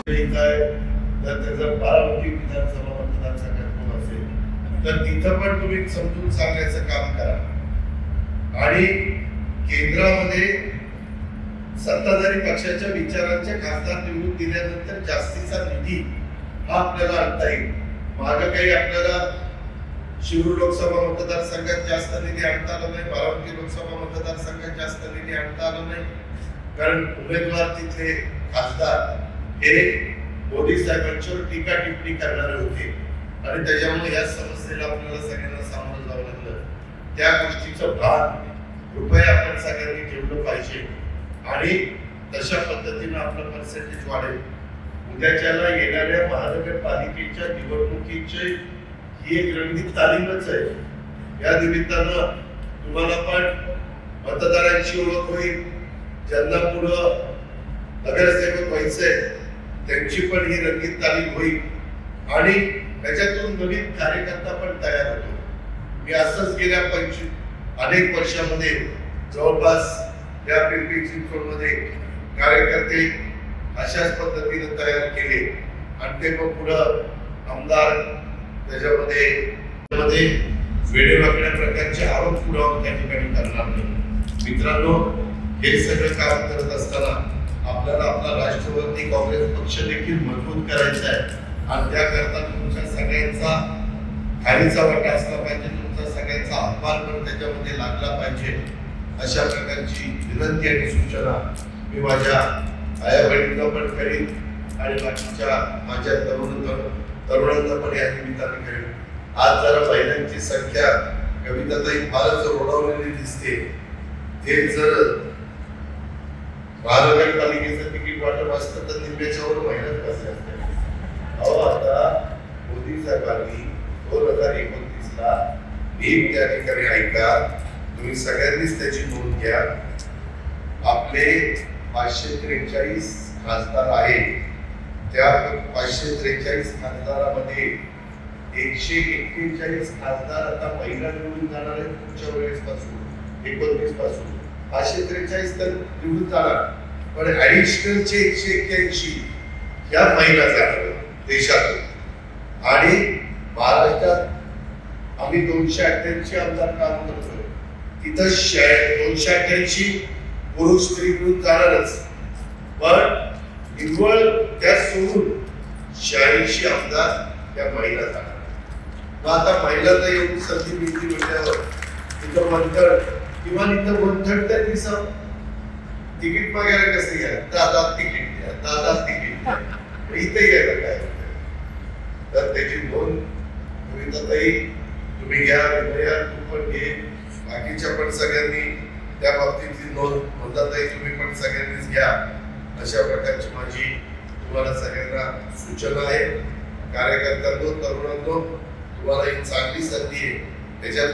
तर त्याचा बारामती विधानसभा मतदारसंघात कोण असेल तर तिथं पण तुम्ही समजून सांगायचं काम करा। आणि केंद्रामध्ये सत्ताधारी पक्षाच्या विचारांचे खासदार निवडून दिल्यानंतर जास्तीचा निधी हा आपल्याला आणता येईल। मागे काही आपल्याला शिरूर लोकसभा मतदारसंघात जास्त निधी आणता आला नाही, बारामती लोकसभा मतदारसंघात जास्त निधी आणता आला नाही, कारण उमेदवार तिथले खासदार हे मोदी साहेबांच्यावर टीका टिप्पणी करणारे होते आणि त्याच्यामुळे या समस्येला आपल्याला सगळ्यांना सामोरं जावं लागलं। त्या गोष्टीचं भान कृपया आपण सगळ्यांनी ठेवलं पाहिजे आणि तशा पद्धतीने आपलं पर्सेंटेज वाढेल। उद्याच्याला येणाऱ्या महानगरपालिकेच्या निवडणुकीची ही एक रंगीत तालीमच आहे। या निमित्तानं तुम्हाला पण मतदारांची ओळख होईल, ज्यांना पुढं नगरसेवक व्हायचंय त्यांची पण ही रंगीत तालीम होईल आणि त्याच्यातून नवीन कार्यकर्ता पण तयार होतो। मी असंच गेल्या अनेक वर्षामध्ये जवळपास या पिंपरी चिंचवडमध्ये कार्यकर्ते अशाच पद्धतीने तयार केले आणि ते मग पुढं आमदार त्याच्यामध्ये वेगवेगळ्या प्रकारचे आरोप पुरावा त्या ठिकाणी करणार नाही। मित्रांनो, हे सगळं काम करत असताना आपल्याला आपला राष्ट्रवादी काँग्रेस पक्ष देखील मजबूत करायचा आहे आणि त्याकरता तुमच्या सगळ्यांचा खालीचा वाटा असला पाहिजे, तुमचा सगळ्यांचा हातभार पण त्याच्यामध्ये लागला पाहिजे। अशा प्रकारची विनंती आणि सूचना मी माझ्या आया बहिणींना पण करीन आणि बाकीच्या माझ्या तरुणांना पण या निमित्ताने करेन। आज जरा महिलांची संख्या कविताताई फारच रोडावलेली दिसते। हे जर महानगरपालिकेचं तिकीट वाटप असतं तर निम्म्याच्यावर महिलाच कसे असते। अहो, आता मोदी साहेबांनी 2029 ला नीट त्या ठिकाणी ऐका, तुम्ही सगळ्यांनीच त्याची नोंद घ्या। आपले 543 खासदार आहेत, त्या 543 खासदारामध्ये 141 खासदार आता महिला निवडून जाणार आहेत पुढच्या वेळेस पासून 29 पासून 543 तर निवडून जाणार, पण ऍडिशनलचे 181 या महिला जाणार देशातून। आणि महाराष्ट्रात आम्ही 288 आमदार काम करतोय, तिथं 288 पुरुष स्त्री मिळून जाणारच, पण निव्वळ त्या सोडून 86 आमदार त्या महिला जाणार। मग आता महिलांना एवढी संधी मिळती म्हटल्यावर तिथं मंथळ किंवा इथं मंथळ त्या दिवसात तिकीट वगैरे कसे घ्या, दादा तिकीट द्या, दादा तिकीट द्या, इथे घ्यायला काय तर त्याची नोंद तुम्ही घ्या, तू पण घे, बाकीच्या पण सगळ्यांनी त्या बाबतीतली नोंद म्हणताताई तुम्ही पण सगळ्यांनीच घ्या। अशा प्रकारची माझी तुम्हाला सगळ्यांना सूचना आहे। कार्यकर्त्यांनो, तरुणांनो, तुम्हाला एक चांगली संधी आहे, त्याच्यात